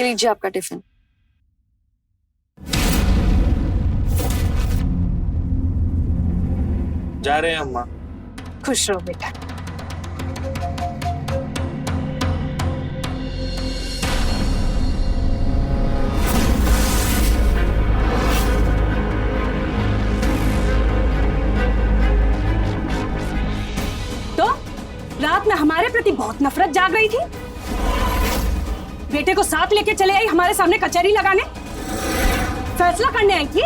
ये लीजिए आपका टिफिन। जा रहे हैं अम्मा। खुश रहो बेटा। तो रात में हमारे प्रति बहुत नफरत जाग रही थी, बेटे को साथ लेके चले आई हमारे सामने कचहरी लगाने, फैसला करने आई थी।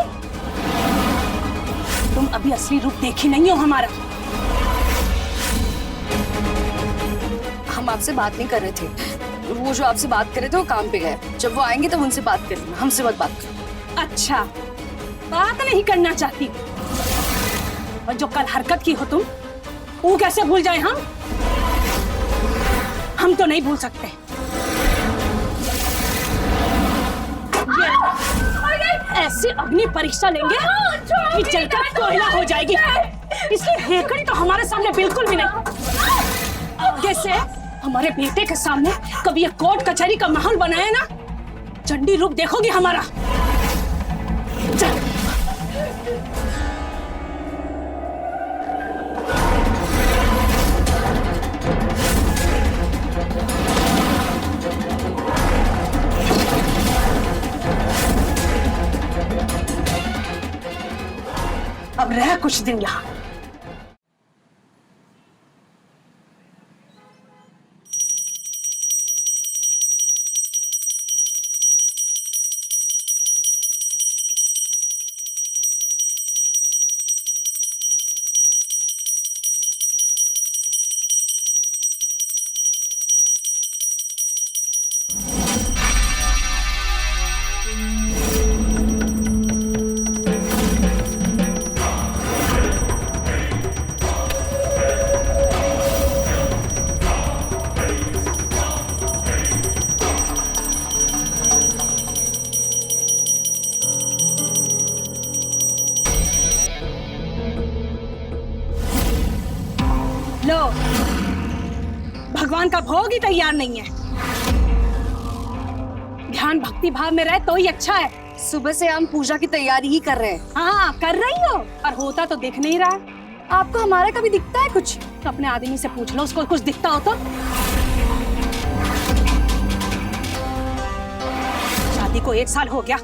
तुम अभी असली रूप देखी नहीं हो हमारा। हम आपसे बात नहीं कर रहे थे, वो जो आपसे बात कर रहे थे वो काम पे गए। जब वो आएंगे तब उनसे बात कर लेना, हमसे मत बात करो। अच्छा, बात नहीं करना चाहती, और जो कल हरकत की हो तुम, वो कैसे भूल जाए हम तो नहीं भूल सकते। ऐसी अग्नि परीक्षा लेंगे कि जलकर कोयला हो जाएगी। इसकी हेकड़ी तो हमारे सामने बिल्कुल भी नहीं। आगे से हमारे बेटे के सामने कभी ये कोर्ट कचहरी का माहौल बनाया ना, चंडी रूप देखोगी हमारा। चल। अब रह कुछ दिन यहाँ। लो, भगवान का भोग ही तैयार नहीं है। ध्यान भक्ति भाव में रहे तो ही अच्छा है। सुबह से हम पूजा की तैयारी ही कर रहे हैं। हाँ, कर रही हो, पर होता तो दिख नहीं रहा है। आपको हमारा कभी दिखता है कुछ? तो अपने आदमी से पूछ लो, उसको कुछ दिखता हो तो। शादी को 1 साल हो गया,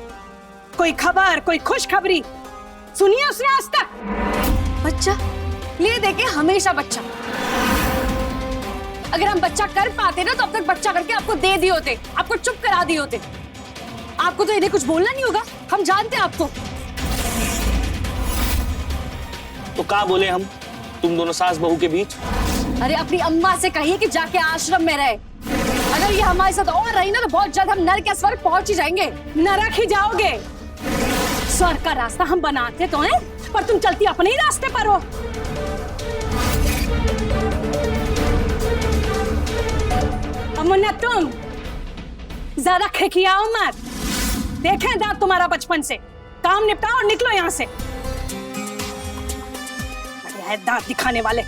कोई खबर, कोई खुशखबरी सुनिए उसने आज तक? बच्चा ले देके हमेशा बच्चा। अगर हम बच्चा कर पाते ना तो अब तक बच्चा करके आपको दे दिए होते, आपको चुप करा दिए होते। आपको तो इन्हें कुछ बोलना नहीं होगा, हम जानते हैं आपको। तो क्या बोले हम तुम दोनों सास बहू के बीच? अरे अपनी अम्मा से कहिए कि जाके आश्रम में रहे। अगर ये हमारे साथ और रही ना तो बहुत जल्द हम नरक के स्वर्ग पहुंच ही जाएंगे। नरक ही जाओगे। स्वर्ग का रास्ता हम बनाते तो हैं, पर तुम चलती अपने ही रास्ते पर हो। मुन्ना, तुम ज्यादा खिखियाओ मत। देखें दांत तुम्हारा बचपन से। काम निपटाओ और निकलो यहाँ से। अरे है दांत दिखाने वाले।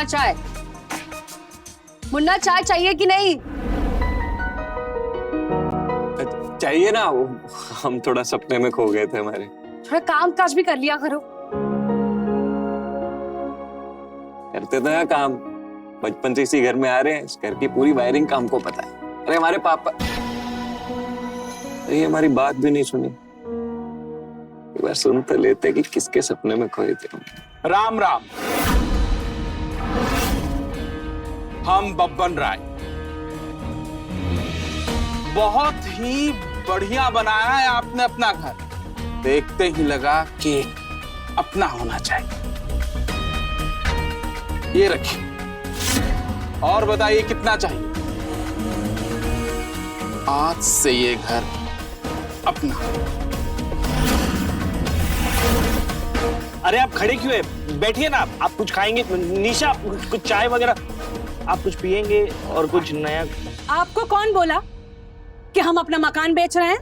चाय। मुन्ना चाय चाहिए कि नहीं? चाहिए ना, वो हम थोड़ा सपने में खो गए थे हमारे। थोड़ा काम काज भी कर लिया करो। करते तो है काम, बचपन से इसी घर में आ रहे हैं, इस घर की पूरी वायरिंग का हमको पता है। अरे हमारे पापा, ये हमारी बात भी नहीं सुनी। एक बार सुन तो लेते कि किसके सपने में खोए थे हम। राम राम। हम बब्बन राय। बहुत ही बढ़िया बनाया है आपने अपना घर, देखते ही लगा कि अपना होना चाहिए। ये रखिए, और बताइए कितना चाहिए? आज से ये घर अपना। अरे आप खड़े क्यों है? बैठिए ना, आप कुछ खाएंगे? निशा कुछ चाय वगैरह आप कुछ पिएंगे और कुछ नया? आपको कौन बोला कि हम अपना मकान बेच रहे हैं?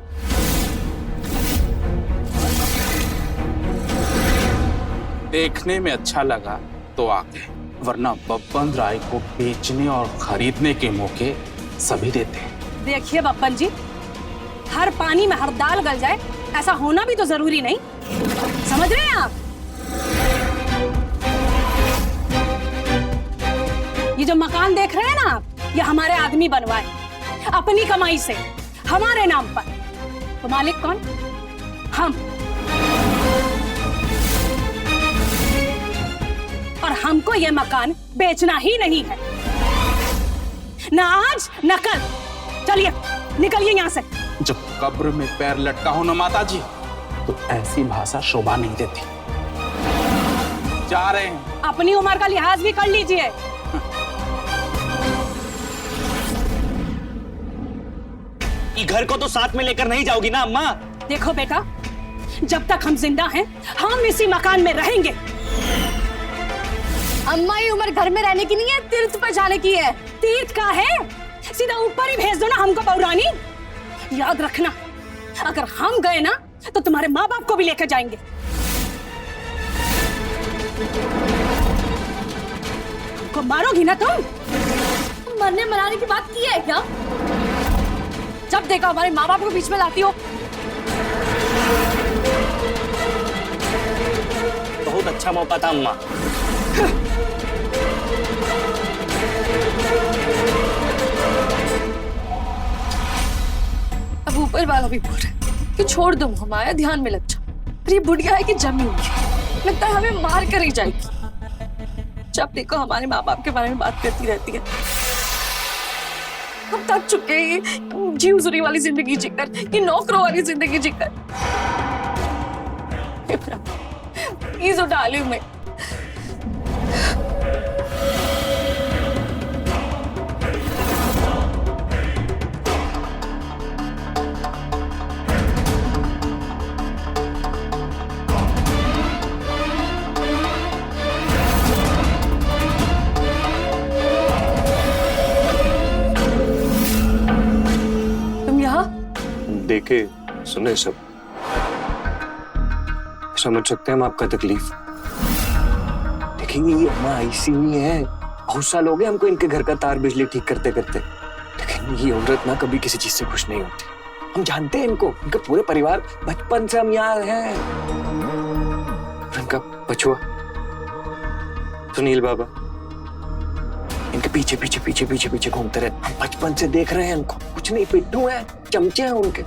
देखने में अच्छा लगा तो आ गए, वरना बब्बन राय को बेचने और खरीदने के मौके सभी देते हैं। देखिए बब्बन जी, हर पानी में हर दाल गल जाए ऐसा होना भी तो जरूरी नहीं, समझ रहे हैं आप? ये जो मकान देख रहे हैं ना आप, ये हमारे आदमी बनवाए अपनी कमाई से हमारे नाम पर। तो मालिक कौन? हम। और हमको ये मकान बेचना ही नहीं है, ना आज न कल। चलिए निकलिए यहाँ से। जब कब्र में पैर लटका हो ना माता जी, तो ऐसी भाषा शोभा नहीं देती। जा रहे हैं। अपनी उम्र का लिहाज भी कर लीजिए। ये घर को तो साथ में लेकर नहीं जाओगी ना अम्मा? देखो बेटा, जब तक हम जिंदा हैं हम इसी मकान में रहेंगे। अम्मा ये उम्र घर में रहने की नहीं है, तीर्थ पर जाने की है। तीर्थ का है, सीधा ऊपर ही भेज दो ना हमको बहुरानी। याद रखना, अगर हम गए ना तो तुम्हारे माँ बाप को भी लेकर जाएंगे। हमको मारोगी ना तुम? मरने मराने की बात की है क्या? जब देखा हमारे माँ बाप को बीच में लाती हो। बहुत अच्छा मौका था अम्मा। अब ऊपर वाला भी बोल रहा है कि छोड़ दो हमारा, ध्यान में लग जाओ। पर ये बुढ़िया है कि जमी हुई, लगता है हमें मार कर ही जाएगी। जब देखो हमारे माँ बाप के बारे में बात करती रहती है। हम थक चुके हैं जी हुजूरी वाली जिंदगी जीकर, कि नौकरों वाली जिंदगी जीकर। प्लीज उठा ली मैं। देखे सुने सब, समझ सकते हैं हम आपका तकलीफ। देखेंगे ये अम्मा ऐसी हुई है, बहुत साल हो गए हमको इनके घर का तार बिजली ठीक करते करते, लेकिन ये औरत ना कभी किसी चीज से खुश नहीं होती। हम जानते हैं इनको, इनका पूरे परिवार बचपन से हम यहाँ हैं। इनका बचुआ सुनील बाबा इनके पीछे पीछे पीछे पीछे पीछे घूमते रहते। हम बचपन से देख रहे हैं इनको, कुछ नहीं, पिट्ठू हैं, चमचे हैं उनके।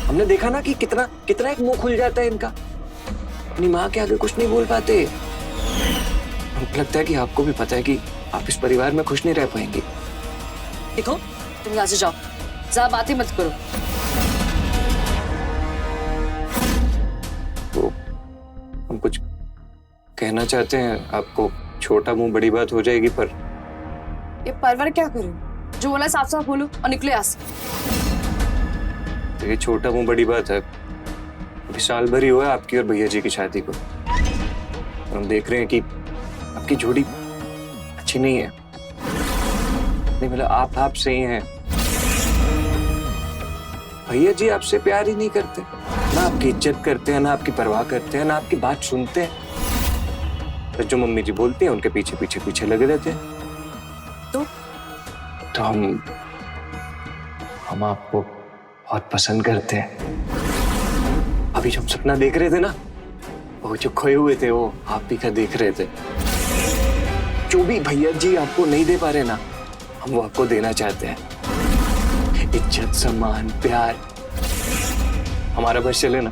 हमने देखा ना कि कितना कितना एक मुंह खुल जाता है इनका, अपनी माँ के आगे कुछ नहीं बोल पाते। हमको लगता है कि आपको भी पता है कि आप इस परिवार में खुश नहीं रह पाएंगे। देखो तुम यहाँ से जाओ, ज्यादा बातें मत करो। तो हम कुछ कहना चाहते हैं आपको, छोटा मुंह बड़ी बात हो जाएगी, पर ये परवर क्या करो, जो बोला साफ साफ बोलो और निकलो यहाँ से। ये छोटा मुंह बड़ी बात है। अभी साल भर ही हुआ है आपकी और भैया जी की शादी को, और हम देख रहे हैं कि आपकी जोड़ी अच्छी नहीं है। नहीं मतलब आप सही हैं, भैया जी आपसे प्यार ही नहीं करते, ना आपकी इज्जत करते हैं, ना आपकी परवाह करते हैं, ना आपकी बात सुनते हैं। तो जो मम्मी जी बोलती हैं उनके पीछे पीछे पीछे लगे रहते हैं। तो बहुत पसंद करते हैं। अभी जो हम सपना देख रहे थे ना, वो जो खोए हुए थे वो आप भी का देख रहे थे। जो भी भैया जी आपको नहीं दे पा रहे ना, हम वो आपको देना चाहते हैं। इज्जत, सम्मान, प्यार। हमारा बस चले ना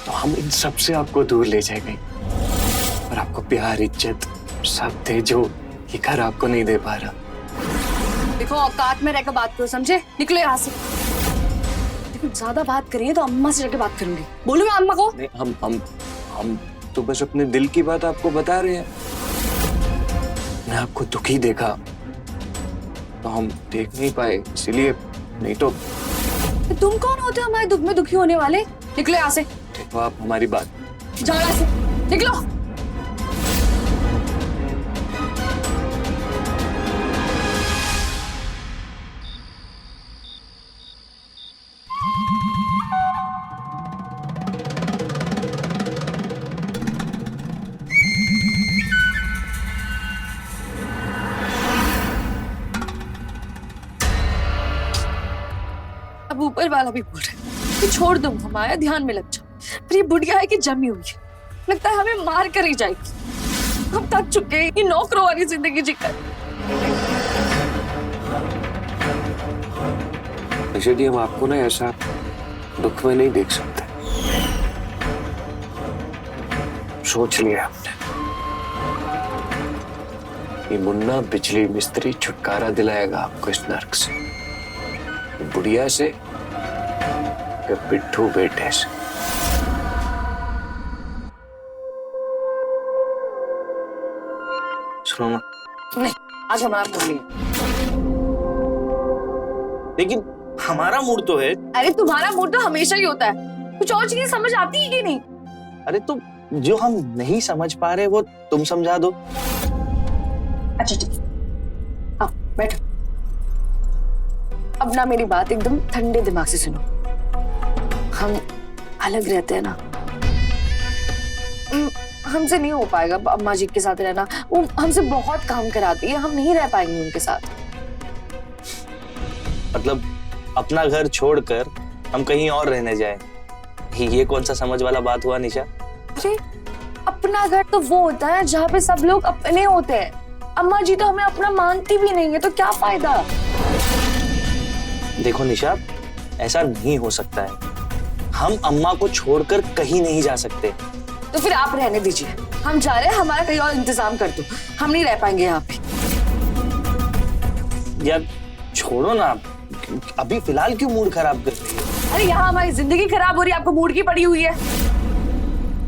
तो हम इन सब से आपको दूर ले जाएंगे और आपको प्यार, इज्जत सब दे जो ये घर आपको नहीं दे पा रहा। देखो औकात में रहकर बात करो, समझे? निकलो यहाँ से। लेकिन ज्यादा बात करिए तो अम्मा से जाके बात करूंगी। बोलूं मैं अम्मा को? नहीं, हम तो बस अपने दिल की बात आपको बता रहे हैं। मैं आपको दुखी देखा तो हम देख नहीं पाए, इसीलिए। नहीं तो तुम कौन होते हो हमारे दुख में दुखी होने वाले? निकलो यहाँ से। देखो आप हमारी बात। जाओ यहाँ से, निकलो। अब ऊपर वाला भी बोल रहा है कि छोड़ दो हमारा, ध्यान में लग जाओ। पर ये बुढ़िया है कि जमी हुई है, लगता है हमें मार कर ही जाएगी। हम थक चुके हैं ये नौकरों वाली जिंदगी जीकर। जी हम आपको ना ऐसा दुख में नहीं देख सकते। सोच लिया हमने, ये मुन्ना बिजली मिस्त्री छुटकारा दिलाएगा आपको इस नर्क से, बुढ़िया से या पिट्ठू बेटे से। सुनो ना, नहीं, आज हमारा मूड नहीं है। लेकिन हमारा मूड तो है। अरे तुम्हारा मूड तो हमेशा ही होता है, कुछ और चीजें समझ आती है कि नहीं? अरे तो जो हम नहीं समझ पा रहे वो तुम समझा दो। अच्छा ठीक है, आओ बैठो। अब ना मेरी बात एकदम ठंडे दिमाग से सुनो। हम अलग रहते हैं ना, हमसे नहीं हो पाएगा अम्मा जी के साथ रहना। वो हमसे बहुत काम कराती है, हम नहीं रह पाएंगे उनके साथ। मतलब अपना घर छोड़कर हम कहीं और रहने जाएं, ये कौन सा समझ वाला बात हुआ निशा? अरे अपना घर तो वो होता है जहाँ पे सब लोग अपने होते हैं। अम्मा जी तो हमें अपना मानती भी नहीं है, तो क्या फायदा? देखो निशा, ऐसा नहीं हो सकता है। हम अम्मा को छोड़कर कहीं नहीं जा सकते। तो फिर आप रहने दीजिए, हम जा रहे हैं, हमारा कहीं और इंतजाम कर दो, हम नहीं रह पाएंगे यहाँ पे। यार छोड़ो ना, अभी फिलहाल क्यों मूड खराब कर रही है? अरे यहाँ हमारी जिंदगी खराब हो रही है, आपको मूड की पड़ी हुई है।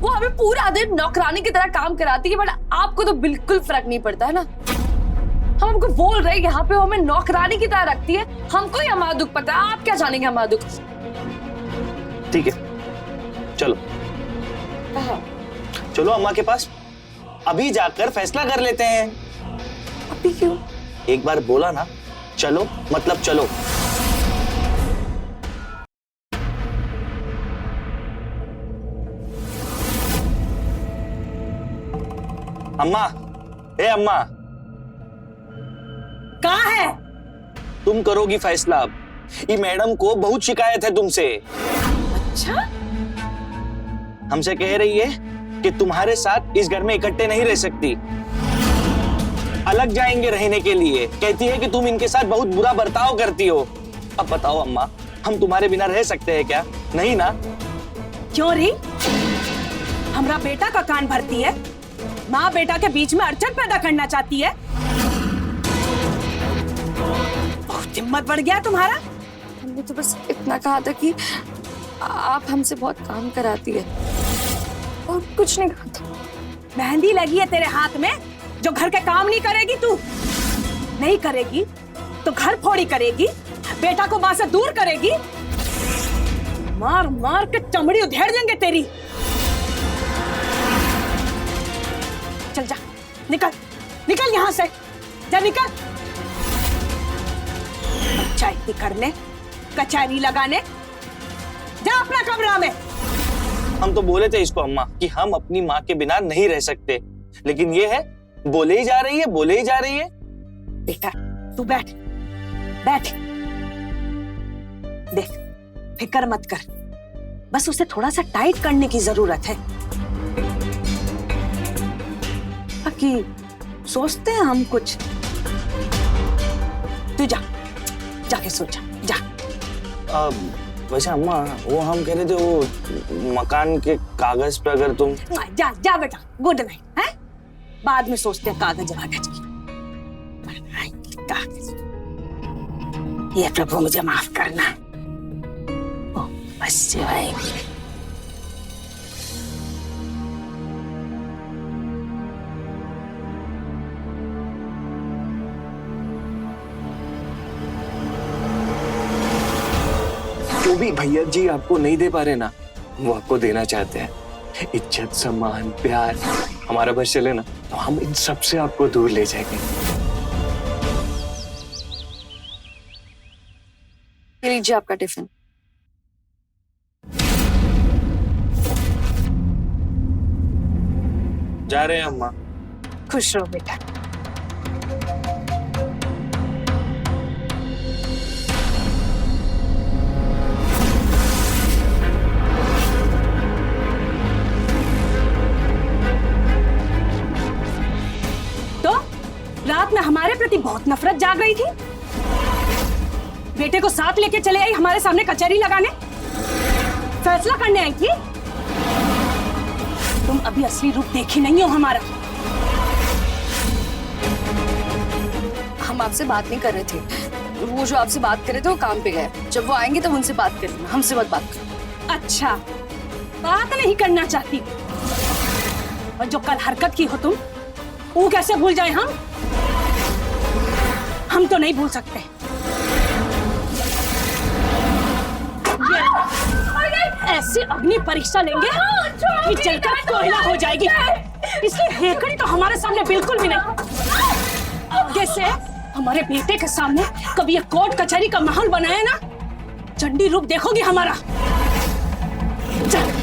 वो हमें पूरा दिन नौकरानी की तरह काम कराती है, बट आपको तो बिल्कुल फर्क नहीं पड़ता है ना। हम आपको बोल रहे हैं यहाँ पे वो हमें नौकरानी की तरह रखती है, हमको ही हमारा दुख पता है, आप क्या जानेंगे हमारा दुख? ठीक है चलो चलो अम्मा के पास, अभी जाकर फैसला कर लेते हैं। अभी क्यों? एक बार बोला ना चलो मतलब चलो। अम्मा, ए अम्मा, कहाँ है? तुम करोगी फैसला अब। ये मैडम को बहुत शिकायत है तुमसे। अच्छा, हमसे कह रही है कि तुम्हारे साथ इस घर में इकट्ठे नहीं रह सकती, अलग जाएंगे रहने के लिए। कहती है कि तुम इनके साथ बहुत बुरा बर्ताव करती हो। अब बताओ अम्मा, हम तुम्हारे बिना रह सकते हैं क्या? नहीं ना? क्यों री? हमारा बेटा का कान भरती है, माँ बेटा के बीच में अड़चन पैदा करना चाहती है। बहुत हिम्मत बढ़ गया तुम्हारा। हमने तो बस इतना कहा था कि आप हमसे बहुत काम कराती है, और कुछ नहीं कहा था। मेहंदी लगी है तेरे हाथ में, जो घर के काम नहीं करेगी तू। नहीं करेगी तो घर फोड़ी करेगी, बेटा को मां से दूर करेगी। मार मार के चमड़ी उधेड़ देंगे तेरी। चल जा, निकल निकल यहाँ से, जा निकल। पंचायती करने, कचहरी लगाने, जा अपना कमरा में। हम तो बोले थे इसको अम्मा कि हम अपनी माँ के बिना नहीं रह सकते, लेकिन ये है बोले ही जा रही है, बोले ही जा रही है। बेटा तू बैठ बैठ, देख फिक्र मत कर, बस उसे थोड़ा सा टाइट करने की जरूरत है। बाकी सोचते हैं हम कुछ। तू जाके सोचा जा। वैसे अम्मा, वो हम कह रहे थे वो मकान के कागज पे अगर तुम जा बेटा, गुड नाइट। है बाद में सोचते हैं कागज वागज की। कागज, ये प्रभु मुझे माफ करना। ओ बस आएंगे। जो भी भैया जी आपको नहीं दे पा रहे ना, वो आपको देना चाहते हैं। इज्जत, सम्मान, प्यार, हमारा बस चले ना तो हम इन सब से आपको दूर ले जाएंगे। ये लीजिए आपका टिफिन। जा रहे हैं अम्मा। खुश रहो बेटा। तो रात में हमारे प्रति बहुत नफरत जाग रही थी, बेटे को साथ लेके चले आई हमारे सामने कचहरी लगाने, फैसला करने आई थी। तुम अभी असली रूप देखी नहीं हो हमारा। हम आपसे बात नहीं कर रहे थे, वो जो आपसे बात कर रहे थे वो काम पे गए। जब वो आएंगे तब उनसे बात कर लेना, हमसे मत बात करो। अच्छा, बात नहीं करना चाहती, और जो कल हरकत की हो तुम, वो कैसे भूल जाए हम तो नहीं भूल सकते। ऐसी अग्नि परीक्षा लेंगे कि जलकर कोयला हो जाएगी। इसलिए हेकड़ी तो हमारे सामने बिल्कुल भी नहीं। जैसे हमारे बेटे के सामने कभी ये कोर्ट कचहरी का माहौल बनाया ना, चंडी रूप देखोगी हमारा। चल।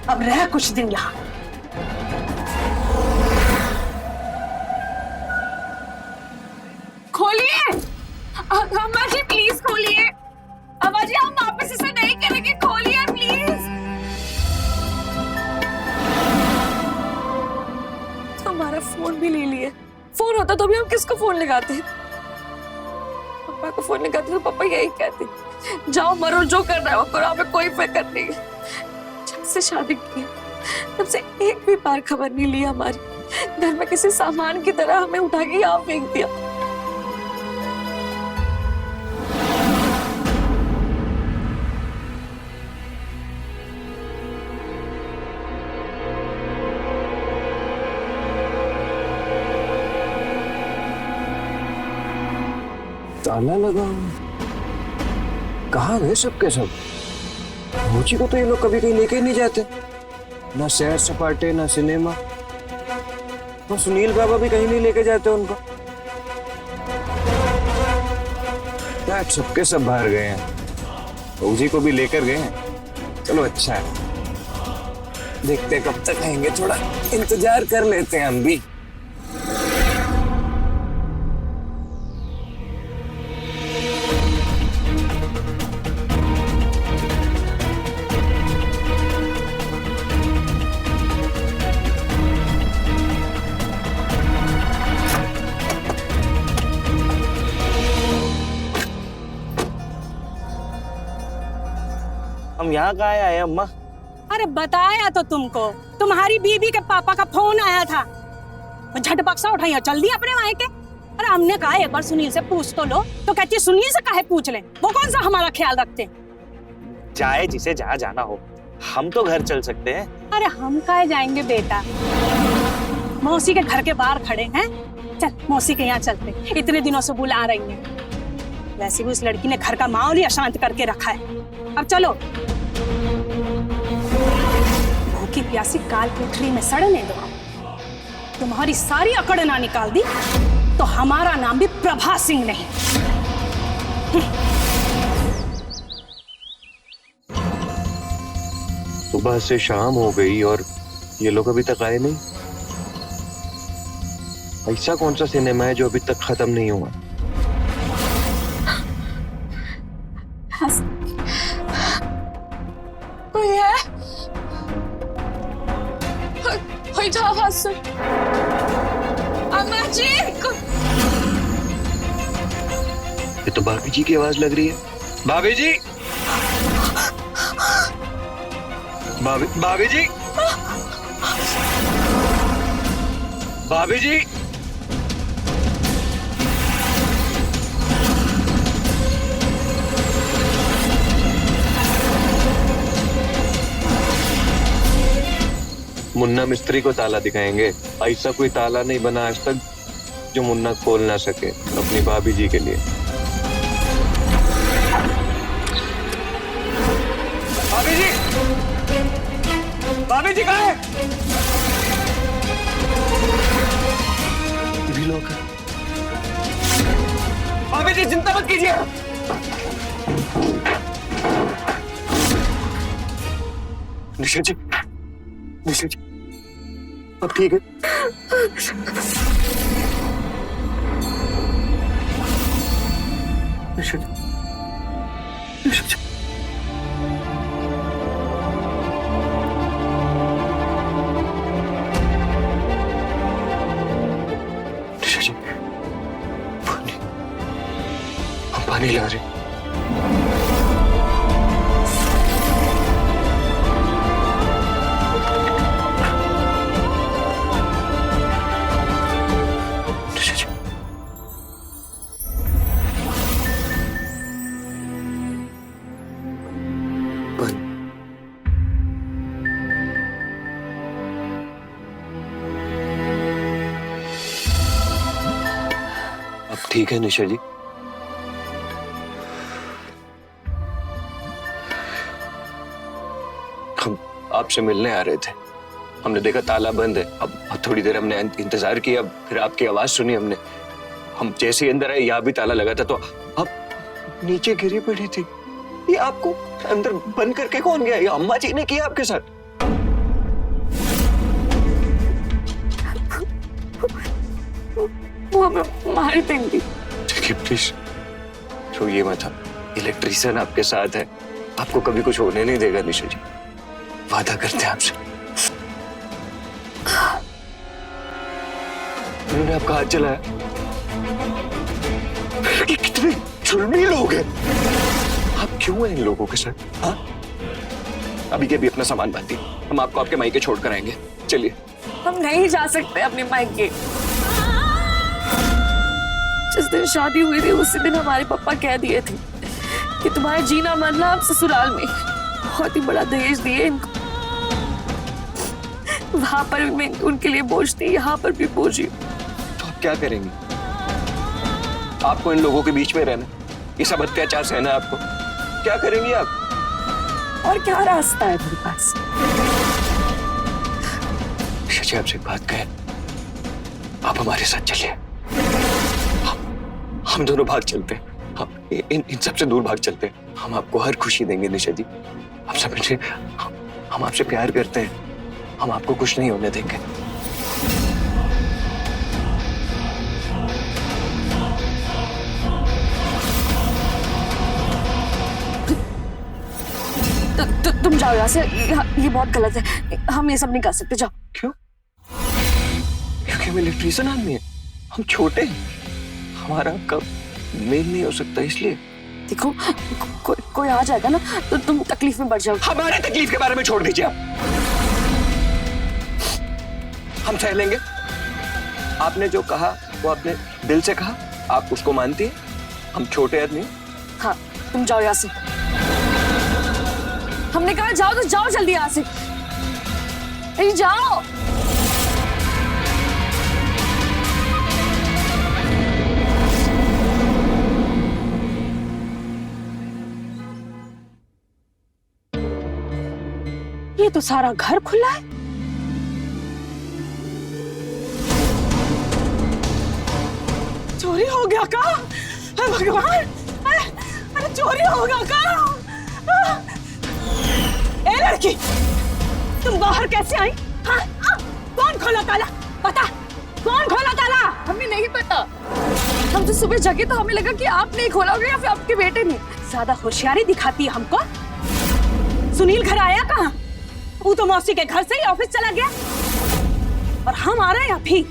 अब रह कुछ दिन यहाँ। खोलिए अम्मा जी, प्लीज खोलिए। अम्मा जी, हम वापस इसे नहीं करेंगे, खोलिए प्लीज। तो हमारा फोन भी ले लिए। फोन होता तो भी हम किसको फोन लगाते? पापा को फोन लगाते तो पापा यही कहते, जाओ मरो, जो कर रहा है वो करो, हमें कोई फिक्र नहीं है। जब से शादी की तब से एक भी बार खबर नहीं ली हमारी। घर में किसी सामान की तरह हमें उठा के यहाँ फेंक दिया। ताला लगा, कहाँ गए सबके सब? मोची को तो ये लोग कभी कहीं लेके नहीं जाते, ना सैर सपाटे ना सिनेमा। तो सुनील बाबा भी कहीं नहीं लेके जाते उनको। क्या सबके सब बाहर गए हैं, फौजी को भी लेकर गए हैं। चलो अच्छा है, देखते कब तक आएंगे, थोड़ा इंतजार कर लेते हैं हम भी। हम यहाँ कहाँ आए अम्मा? अरे बताया तो तुमको, तुम्हारी बीबी के पापा का फोन आया था, झट बक्सा उठाई और चल दी अपने वहां के। अरे हमने कहा एक बार सुनील से पूछ तो लो, तो कहती सुनील से काहे पूछ ले, वो कौन सा हमारा ख्याल रखते। जाए जिसे जहाँ जाना हो, हम तो घर चल सकते हैं। अरे हम काहे जाएंगे बेटा, मौसी के घर के बाहर खड़े हैं। चल मौसी के यहाँ चलते, इतने दिनों से बुला रही है। वैसे भी उस लड़की ने घर का माहौल ही अशांत करके रखा है। अब चलो, भूखी प्यासी काल कोठरी में सड़ने दो। तुम्हारी सारी अकड़ ना निकाल दी तो हमारा नाम भी प्रभा सिंह नहीं। सुबह से शाम हो गई और ये लोग अभी तक आए नहीं। ऐसा कौन सा सिनेमा है जो अभी तक खत्म नहीं हुआ? कोई है? कोई था हासन? अम्मा जी! ये तो भाभी जी की आवाज लग रही है। भाभी जी, भाभी जी, भाभी जी, मुन्ना मिस्त्री को ताला दिखाएंगे। ऐसा कोई ताला नहीं बना आज तक जो मुन्ना खोल ना सके अपनी भाभी जी के लिए। भाभी जी, भाभी जी कहाँ है? भी लोग हैं। भाभी जी चिंता मत कीजिए। निशा जी, निशा जी, अब ठीक है? निशा जी, निशा जी, निशा जी, पानी, हम पानी ला रहे हैं। अब ठीक है निशा जी? हम आपसे मिलने आ रहे थे, हमने देखा ताला बंद है। अब थोड़ी देर हमने इंतजार किया, फिर आपकी आवाज सुनी हमने। हम जैसे ही अंदर आए यहाँ भी ताला लगा था, तो अब नीचे गिरी पड़ी थी। ये आपको अंदर बंद करके कौन गया? ये अम्मा जी ने किया आपके साथ? वो हमें मार देंगी। देखिए प्लीज, तो ये मत, इलेक्ट्रिशियन आपके साथ है, आपको कभी कुछ होने नहीं देगा निशा जी, वादा करते हैं आपसे। उन्होंने आपका हाथ चलाया। ये कितने जुल्मी लोग हैं! आप क्यों हैं इन लोगों के साथ? हाँ, अभी के अभी अपना सामान बांधिए, हम आपको आपके मायके छोड़ कर आएंगे। चलिए। हम नहीं जा सकते अपने मायके। जिस दिन शादी हुई थी उसी दिन हमारे पापा कह दिए थे कि तुम्हारा जीना मरना अब ससुराल में। बहुत ही बड़ा दहेज दिए इनको। वहां पर भी मैं उनके लिए बोझ थी, यहाँ पर भी बोझ हूं। तो आप क्या करेंगे? आपको इन लोगों के बीच में रहना, ये सब अत्याचार सहना आपको, क्या करेंगी आप? और क्या रास्ता है मेरे पास? शशि आपसे एक बात कहें, आप हमारे साथ चलिए। हम दोनों भाग चलते हैं, हम इन सब से दूर भाग चलते हैं। हम आपको हर खुशी देंगे निशा जी। आप समझे, हम आपसे प्यार करते हैं, हम आपको कुछ नहीं होने देंगे। तुम जाओ यहाँ से, ये बहुत गलत है, हम ये सब नहीं कर सकते। जाओ। क्यों? क्योंकि हम इलेक्ट्रिशियन आदमी हैं, हम छोटे हैं, हमारा आपका मेल नहीं हो सकता, इसलिए। देखो, कोई आ जाएगा ना तो तुम तकलीफ में बढ़ जाओगे। हमारे तकलीफ के बारे में छोड़ दीजिए आप, हम सह लेंगे। आपने जो कहा वो आपने दिल से कहा, आप उसको मानती हैं, हम छोटे आदमी। हाँ, तुम जाओ यहाँ से। हमने कहा जाओ तो जाओ जल्दी यहाँ से। अरे जाओ। ये तो सारा घर खुला है। चोरी हो गया का? अरे भगवान, अरे चोरी हो गया का? लड़की, तुम बाहर कैसे आई? हाँ? कौन खोला ताला? पता कौन खोला ताला? हमें नहीं पता। हम तो सुबह जगे तो हमें लगा कि आपने ही खोला होगा या फिर आपके बेटे ने। ज्यादा होशियारी दिखाती है हमको। सुनील घर आया कहाँ? वो तो मौसी के घर से ही ऑफिस चला गया और हम आ रहे हैं अभी।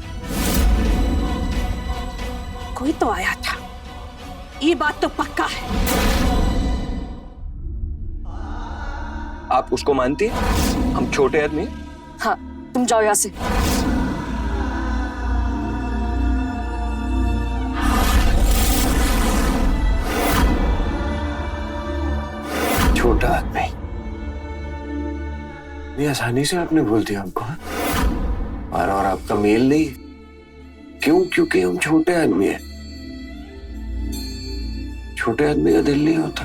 कोई तो आया था, ये बात तो पक्का है। आप उसको मानती हैं? हम छोटे आदमी। हाँ, तुम जाओ यहाँ से। छोटा आदमी, ये आसानी से आपने बोल दिया हमको। और आपका मेल नहीं। क्यों? क्योंकि हम छोटे आदमी हैं। छोटे आदमी का दिल नहीं होता।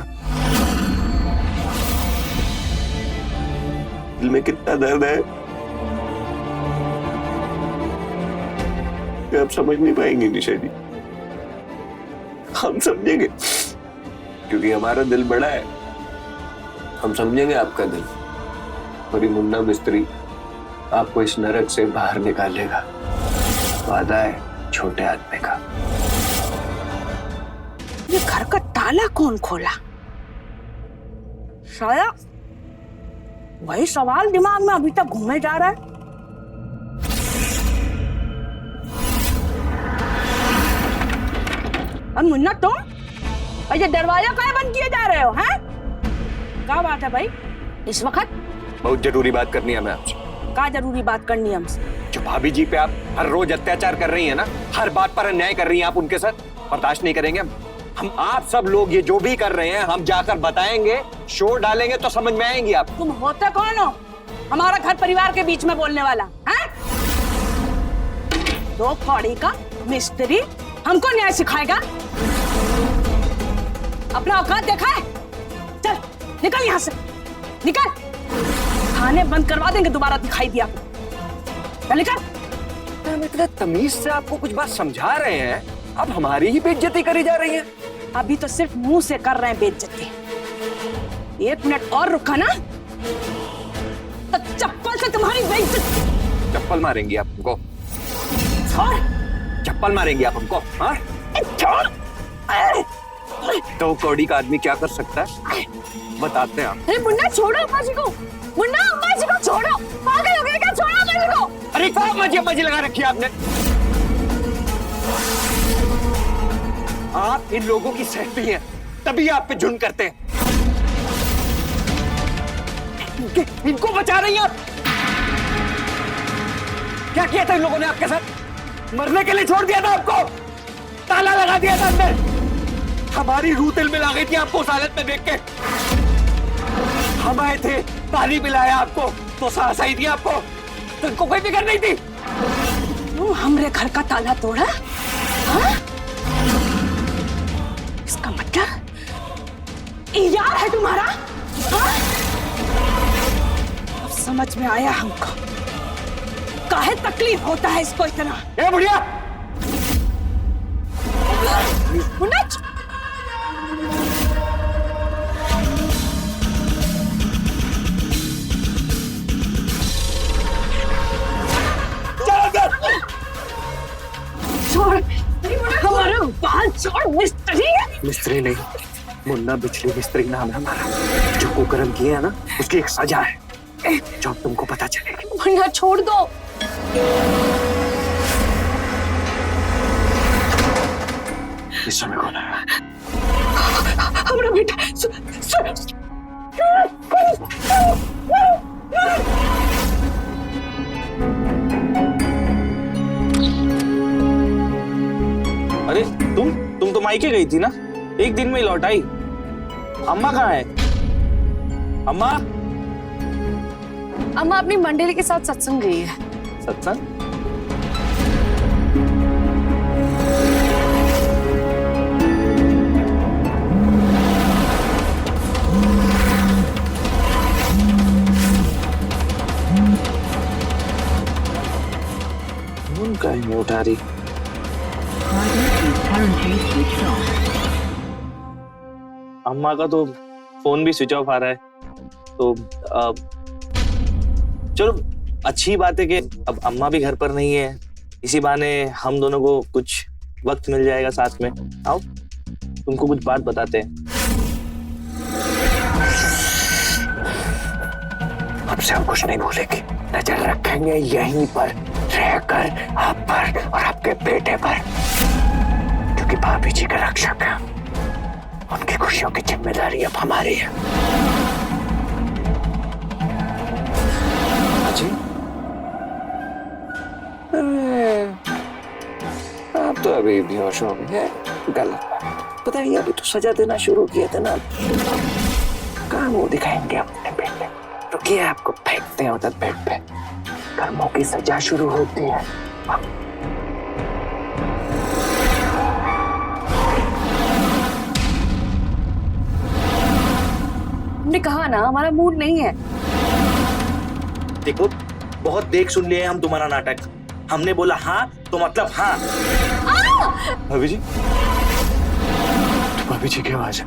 दिल में कितना दर्द है ये आप समझ नहीं पाएंगे निशा जी। हम समझेंगे क्योंकि हमारा दिल बड़ा है। हम समझेंगे आपका दिल। और ये मुन्ना मिस्त्री आपको इस नरक से बाहर निकालेगा। वादा है छोटे आदमी का। ये घर का ताला कौन खोला? शायद वही सवाल दिमाग में अभी तक घूमे जा रहा है। अब मुन्ना तुम और ये दरवाजा काहे बंद किए जा रहे हो? हैं? क्या बात है भाई? इस वक्त बहुत जरूरी बात करनी है मैं आपसे। क्या जरूरी बात करनी है हमसे? जो भाभी जी पे आप हर रोज अत्याचार कर रही हैं ना, हर बात पर अन्याय कर रही हैं आप उनके साथ, बर्दाश्त नहीं करेंगे हम। आप सब लोग ये जो भी कर रहे हैं हम जाकर बताएंगे, शोर डालेंगे तो समझ में आएंगी आप। तुम होते कौन हो हमारा घर परिवार के बीच में बोलने वाला? हैं? दो कौड़ी का मिस्त्री हमको न्याय सिखाएगा? अपना औकात देखा है? चल निकल यहाँ से, निकल। थाने बंद करवा देंगे दोबारा दिखाई दिया। चल निकल। हम इतना तमीज से आपको कुछ बात समझा रहे हैं, अब हमारी ही बेइज्जती करी जा रही है। अभी तो सिर्फ मुंह से कर रहे हैं बेइज्जती। 1 मिनट और रुका ना तो चप्पल से तुम्हारी बेइज्जती। चप्पल मारेंगी आप हमको? छोड़। चप्पल मारेंगी आप हमको? हाँ? छोड़। तो कौड़ी का आदमी क्या कर सकता है बताते हैं आप। अरे मुन्ना छोड़ो अम्मा जी को। मुन्ना अम्मा जी को छोड़ो। पागल हो गए क्या? छोड़ो अम्मा जी को। अरे क्या मजे लगा रखी है आपने? आप इन लोगों की सहती हैं, तभी आप पे जुर्म करते हैं। इनको बचा रही हैं आप। क्या किया था इन लोगों ने आपके साथ? मरने के लिए छोड़ दिया था आपको, ताला लगा दिया था अंदर। हमारी रूह दिल में ला गई थी आपको उस हालत में देख के। हम आए थे, पानी पिलाया आपको तो सांस आई थी आपको, तो इनको कोई फिक्र नहीं थी। तुम हमरे घर का ताला तोड़ा? हाँ? इसका मतलब यार है तुम्हारा? हाँ? अब समझ में आया हमको काहे तकलीफ होता है इसको इतना। ए बुढ़िया! मुन्ना छोड़, हमारे बाल छोड़। मिस्त्री नहीं, मुन्ना बिजली मिस्त्री नाम है हमारा। जो कुकर्म किए है ना, उसकी एक सजा है जो अब तुमको पता चलेगी। मुन्ना छोड़ दो। इस समय कौन है? हमारा बेटा अरे तुम तो मायके गई थी ना, एक दिन में ही लौट आई। अम्मा कहाँ है? अम्मा? अम्मा अपनी मंडली के साथ सत्संग गई है। सत्संग? फोन काहे नहीं उठा रही? अम्मा का तो फोन भी स्विच ऑफ आ रहा है, तो चलो अच्छी बात है कि अब अम्मा भी घर पर नहीं है, इसी बहाने हम दोनों को कुछ वक्त मिल जाएगा साथ में। आओ तुमको कुछ बात बताते हैं। हमसे हम कुछ नहीं भूलेंगे, नजर रखेंगे यहीं पर रहकर आप पर और आपके बेटे पर, क्योंकि भाभी जी का रक्षक है। उनकी खुशियों की जिम्मेदारी अब हमारी है। अजी, आप तो अभी बेहोश हो गए हैं। गलत पता नहीं, अभी तो सजा देना शुरू किए थे ना। कहाँ मुंह दिखाएंगे अपने बेटे? रुकिए, आपको फेंकते हैं उधर बेड पे। कर्मों की सजा शुरू होती है। हमने कहा ना हमारा मूड नहीं है। देखो बहुत देख सुन लिए हम तुम्हारा नाटक। हमने बोला हाँ तो मतलब हाँ। भाभी जी, भाभी जी की आवाज है।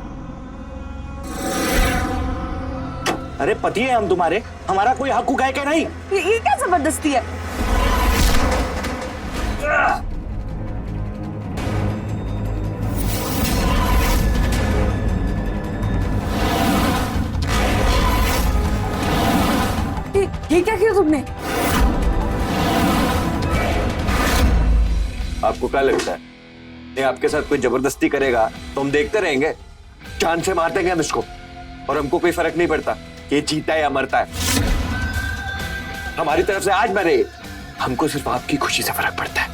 अरे पति है हम तुम्हारे, हमारा कोई हक है क्या नहीं? ये क्या जबरदस्ती है? ये क्या किया तुमने? आपको क्या लगता है ये आपके साथ कोई जबरदस्ती करेगा तो हम देखते रहेंगे? जान से मार देंगे हम इसको, और हमको कोई फर्क नहीं पड़ता कि ये जीता है या मरता है। हमारी तरफ से आज मरे, हमको सिर्फ आपकी खुशी से फर्क पड़ता है।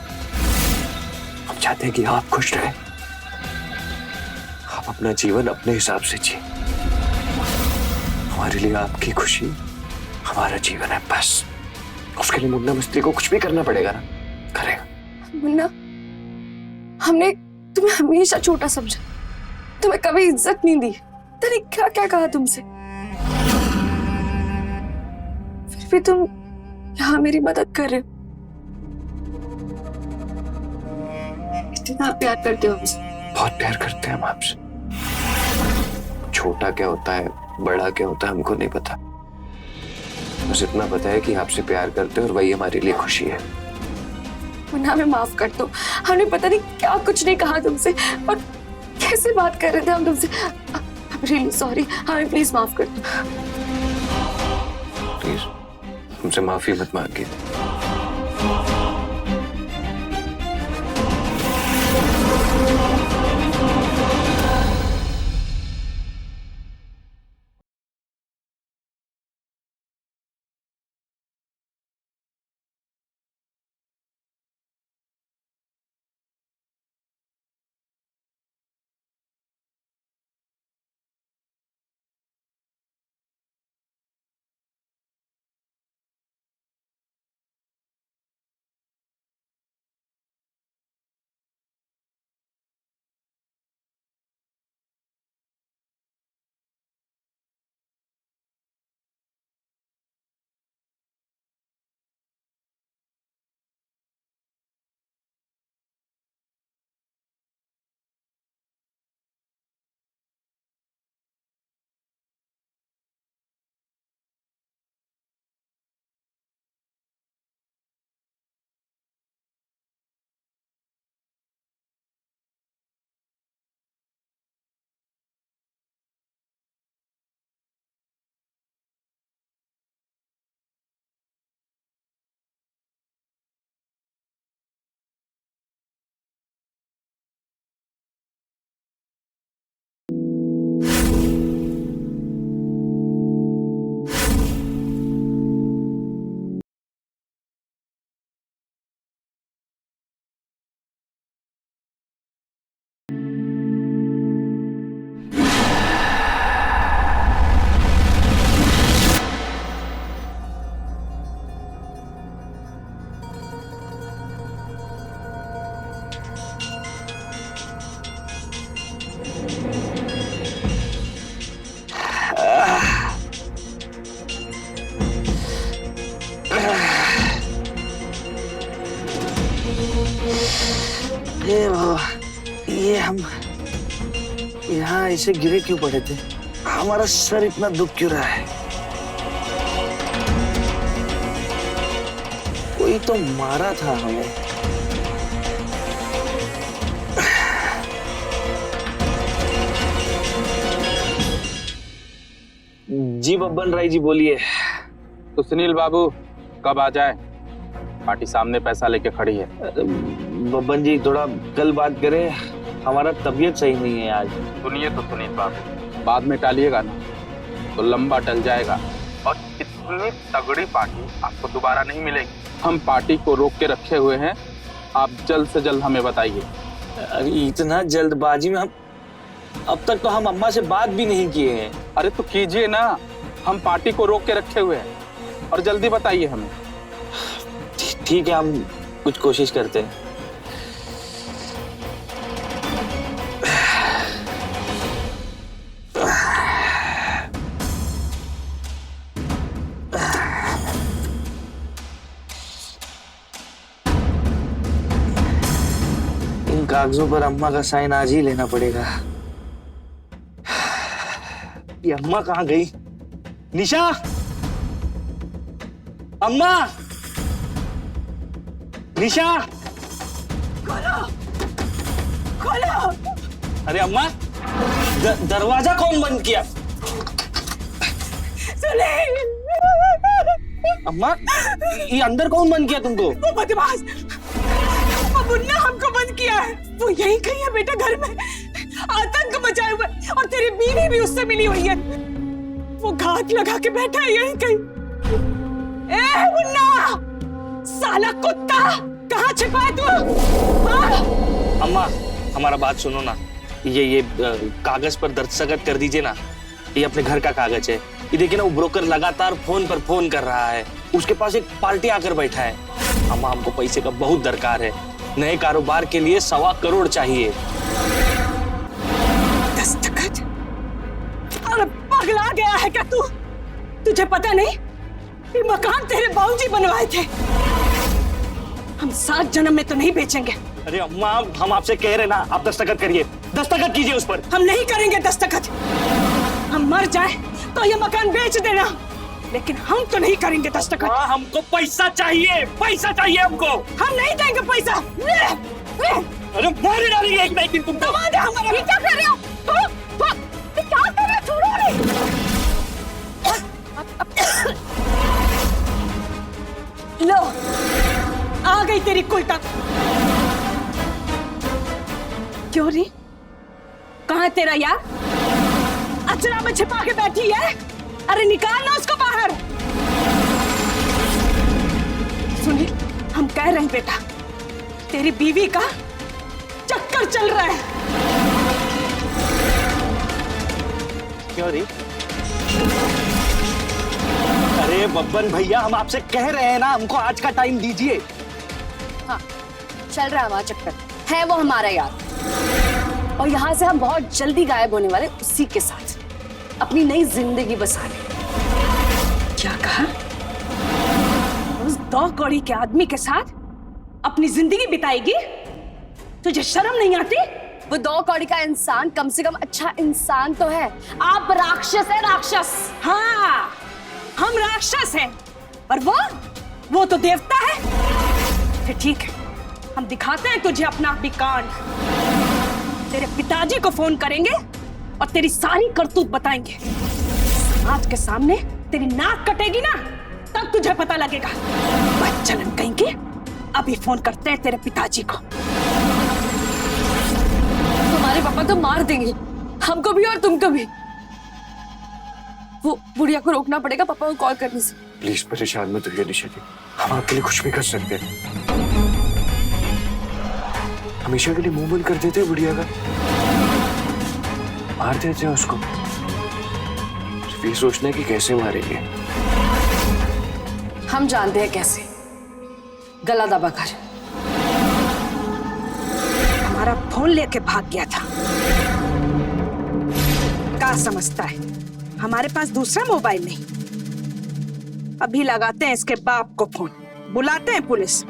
हम चाहते हैं कि आप खुश रहें, आप अपना जीवन अपने हिसाब से जिए। हमारे लिए आपकी खुशी हमारा जीवन है, बस। उसके लिए मुन्ना मिस्त्री को कुछ भी करना पड़ेगा ना, करेगा। मुन्ना, हमने तुम्हें हमेशा छोटा समझा, तुम्हें कभी इज्जत नहीं दी। तूने क्या क्या कहा तुमसे, फिर भी तुम यहाँ मेरी मदद कर रहे हो। इतना प्यार करते हो हमसे। बहुत प्यार करते हैं हम आपसे। छोटा क्या होता है, बड़ा क्या होता है, हमको नहीं पता। बस इतना पता है कि आपसे प्यार करते हैं और वही हमारे लिए खुशी है। मुन्ना, हमें माफ कर दो। हमने पता नहीं क्या कुछ नहीं कहा तुमसे, और कैसे बात कर रहे थे हम तुमसे। रियली सॉरी, हमें प्लीज माफ कर दो। प्लीज हमसे माफी मत मांगिए। ये हम यहाँ ऐसे गिरे क्यों पड़े थे? हमारा सर इतना दुख क्यों रहा है? कोई तो मारा था हमें। जी बब्बन राय जी बोलिए। तो सुनील बाबू कब आ जाए? पार्टी सामने पैसा लेके खड़ी है। बब्बन जी थोड़ा कल बात करें, हमारा तबीयत सही नहीं है आज। सुनिए तो सुनील बाबू, बाद में टालिएगा ना तो लंबा टल जाएगा और इतनी तगड़ी पार्टी आपको दोबारा नहीं मिलेगी। हम पार्टी को रोक के रखे हुए हैं, आप जल्द से जल्द हमें बताइए। अरे इतना जल्दबाजी में हम अब तक तो हम अम्मा से बात भी नहीं किए हैं। अरे तो कीजिए ना, हम पार्टी को रोक के रखे हुए हैं और जल्दी बताइए हमें। ठीक है, हम कुछ कोशिश करते हैं। इन कागजों पर अम्मा का साइन आज ही लेना पड़ेगा। ये अम्मा कहाँ गई? निशा, अम्मा, निशा, खोलो। अरे अम्मा, दरवाजा कौन बंद किया? सुनील, अम्मा, ये अंदर कौन बंद किया तुमको? वो बदमाश, वो मुन्ना हमको बंद किया है। वो यही कहीं है बेटा, घर में आतंक मचाए हुए, और तेरी बीवी भी उससे मिली हुई है। वो घात लगा के बैठा है यहीं कहीं। ए मुन्ना, साला कुत्ता, कहाँ छिपा है तू? हाँ? अम्मा, हमारा बात सुनो ना। ये कागज पर दस्तखत कर दीजिए ना। ये अपने घर का कागज है। ये देखिए ना, वो ब्रोकर लगातार फोन पर फोन कर रहा है। उसके पास एक पार्टी आकर बैठा है। अम्मा, हमको पैसे का बहुत दरकार है। नए कारोबार के लिए 1.25 करोड़ चाहिए। दस्तखत? अरे पगला गया है क्या तू? तुझे पता नहीं ये मकान तेरे बाबूजी बनवाए थे। हम 7 जन्म में तो नहीं बेचेंगे। अरे अम्मा, हम आपसे कह रहे ना, आप दस्तखत करिए, दस्तखत कीजिए उस पर। हम नहीं करेंगे दस्तखत। हम मर जाए तो ये मकान बेच देना, लेकिन हम तो नहीं करेंगे दस्तखत। हमको पैसा चाहिए, पैसा चाहिए हमको। हम नहीं देंगे पैसा। अरे मार डालेंगे एक दिन तुमको। दबा दे हमारा। क्या कर रहे हो? क्या कर रहे हो? छोड़ो नहीं। लो, आ गई तेरी कुलटा। क्यों री? कहाँ है तेरा यार? अचरा में छिपा के बैठी है। अरे निकाल ना उसको बाहर। सुनील, हम कह रहे हैं बेटा, तेरी बीवी का चक्कर चल रहा है। क्यों री? अरे बब्बन भैया, हम आपसे कह रहे हैं ना, हमको आज का टाइम दीजिए। हाँ, चल रहा है हमारा चक्कर, है वो हमारा यार। और यहाँ से हम बहुत जल्दी गायब होने वाले, उसी के साथ अपनी नई जिंदगी बसाने। क्या कहा? उस 2 कौड़ी के आदमी के साथ अपनी जिंदगी बिताएगी? तुझे शर्म नहीं आती? वो 2 कौड़ी का इंसान कम से कम अच्छा इंसान तो है। आप राक्षस है, राक्षस। हाँ, हम राक्षस हैं, पर वो तो देवता है। फिर ठीक है, हम दिखाते हैं तुझे अपना विकांड। तेरे पिताजी को फोन करेंगे और तेरी सारी करतूत बताएंगे। समाज के सामने तेरी नाक कटेगी ना, तब तुझे पता लगेगा। बच्चन कहेंगे। अभी फोन करते हैं तेरे पिताजी को। तुम्हारे पापा तो मार देंगे, हमको भी और तुमको भी। वो बुढ़िया को रोकना पड़ेगा पापा को कॉल करने से। प्लीज परेशान मत होइए निशा जी, हम आपके लिए कुछ भी कर सकते हैं। हमेशा के लिए मुंह बंद कर देते हैं बुढ़िया का, मार देते हैं उसको। सिर्फ ये सोचना है कि कैसे मारेंगे। हम जानते हैं कैसे, गला दबाकर। हमारा फोन लेके भाग गया था। क्या समझता है हमारे पास दूसरा मोबाइल नहीं? अभी लगाते हैं इसके बाप को फोन, बुलाते हैं पुलिस।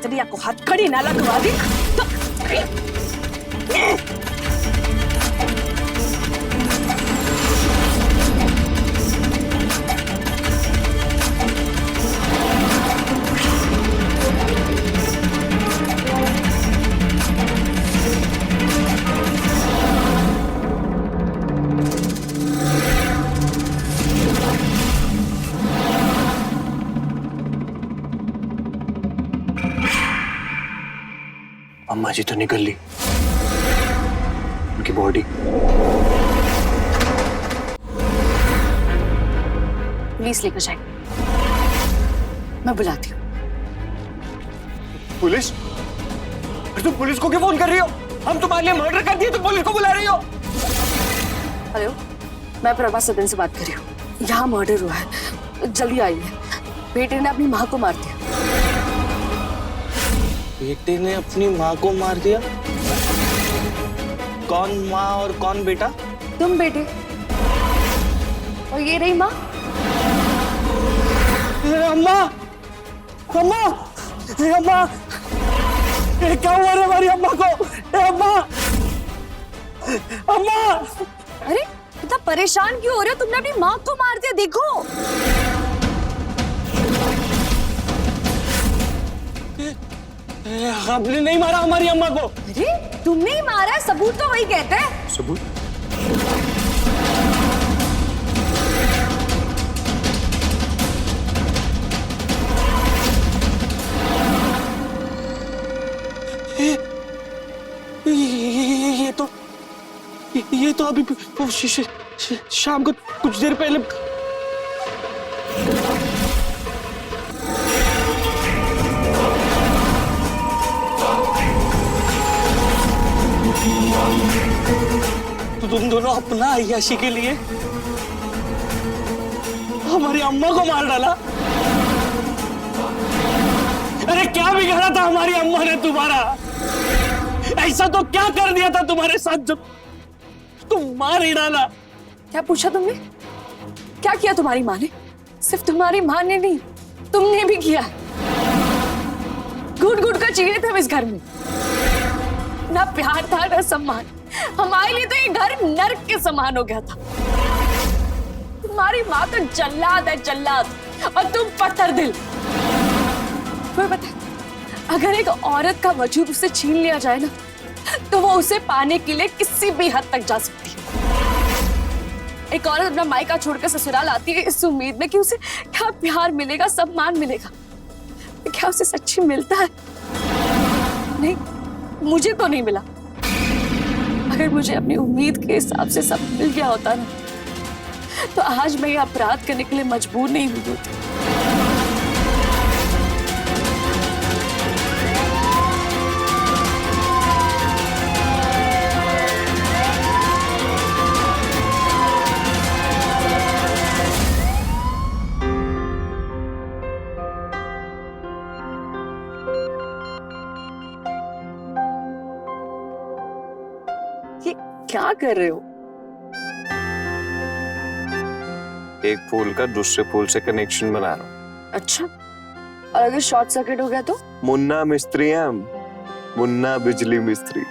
चलिए को हथकड़ी ना लगवा दी तो अम्मा जी तो निकल ली, उनकी बॉडी पुलिस लेकर जाए, मैं बुलाती हूँ। पुलिस? तुम पुलिस को क्यों फोन कर रही हो? हम तुम्हारे लिए मर्डर कर दिए, तुम पुलिस को बुला रही हो? हेलो, मैं प्रभा सदन से बात कर रही हूँ। यहाँ मर्डर हुआ है, जल्दी आइए। बेटे ने अपनी माँ को मार दिया। बेटे ने अपनी माँ को मार दिया? कौन माँ और कौन बेटा? तुम बेटे, और ये रही माँ। अम्मा, अम्मा, अम्मा, क्या हुआ रे हमारी अम्मा को? अम्मा, अम्मा! अरे इतना परेशान क्यों हो रहे हो? तुमने अपनी माँ को मार दिया, देखो। आपने नहीं मारा हमारी अम्मा को? अरे तुमने ही मारा है, सबूत तो वही कहते हैं। सबूत? ये तो अभी शाम को कुछ देर पहले। तो तुम दोनों अपना अय्याशी के लिए हमारी अम्मा को मार डाला? अरे क्या बिगाड़ा था हमारी अम्मा ने तुम्हारा? ऐसा तो क्या कर दिया था तुम्हारे साथ जब तुम मार ही डाला? क्या पूछा तुमने? क्या किया तुम्हारी माँ ने? सिर्फ तुम्हारी माँ ने नहीं, तुमने भी किया। घुट घुट कर जीए थे हम इस घर में, ना प्यार था ना सम्मान। हमारे लिए तो ये घर नर्क के समान हो गया था। तुम्हारी माँ तो जल्लाद है, जल्लाद, और तुम पत्थर दिल। तुम्हें पता है, अगर एक औरत का वजूद उसे छीन लिया जाए ना, तो वो उसे पाने के लिए किसी भी हद तक जा सकती है। एक औरत अपना मायका छोड़कर ससुराल आती है इस उम्मीद में कि उसे क्या प्यार मिलेगा, सम्मान मिलेगा। क्या उसे सच्ची मिलता है? नहीं, मुझे तो नहीं मिला। अगर मुझे अपनी उम्मीद के हिसाब से सब मिल गया होता ना, तो आज मैं ये अपराध करने के लिए मजबूर नहीं हुई होती। ये क्या कर रहे हो? एक पोल का दूसरे पोल से कनेक्शन बना रहा हूँ। अच्छा, और अगर शॉर्ट सर्किट हो गया तो? मुन्ना मिस्त्री हैं हम, मुन्ना बिजली मिस्त्री।